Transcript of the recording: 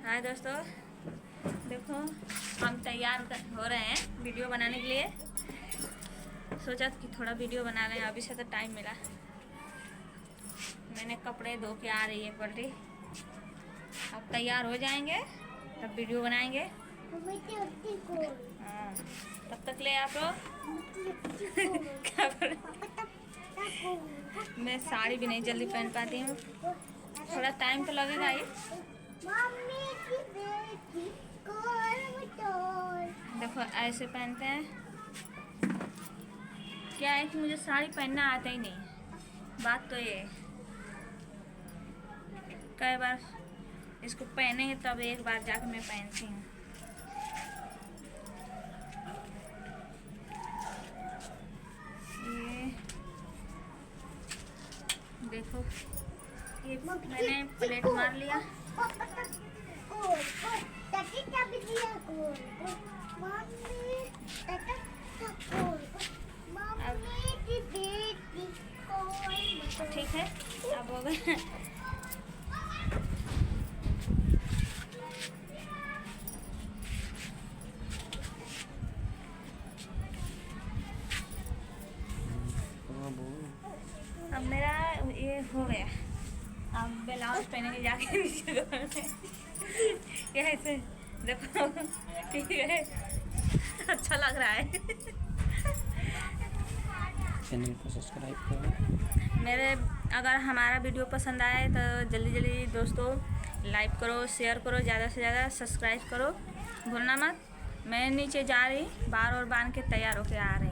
हाय दोस्तों, देखो हम तैयार हो रहे हैं वीडियो बनाने के लिए। सोचा कि थोड़ा वीडियो बना रहे हैं, अभी से तो टाइम मिला। मैंने कपड़े धो के आ रही है पलटी। अब तैयार हो जाएंगे तब वीडियो बनाएंगे। हाँ, तब तक ले आप लोग क्या बोल। मैं साड़ी भी नहीं जल्दी पहन पाती हूँ, थोड़ा टाइम तो लगेगा ही। देखो ऐसे पहनते हैं। क्या है कि मुझे साड़ी पहनना आता ही नहीं, बात तो ये है। कई बार इसको पहनेंगे तब एक बार जाकर मैं पहनती हूँ। ये देखो, ये मैंने प्लेट मार लिया। ठीक है, अब हो गए। अब मेरा ये हो गया। अब ब्लाउज पहनेंगे जाके नीचे घर में। कैसे देखो, ठीक है, अच्छा लग रहा है। चैनल को सब्सक्राइब करो। मेरे अगर हमारा वीडियो पसंद आए तो जल्दी जल्दी दोस्तों लाइक करो, शेयर करो, ज़्यादा से ज़्यादा सब्सक्राइब करो, भूलना मत। मैं नीचे जा रही, बार और बांध के तैयार होके आ रहे हैं।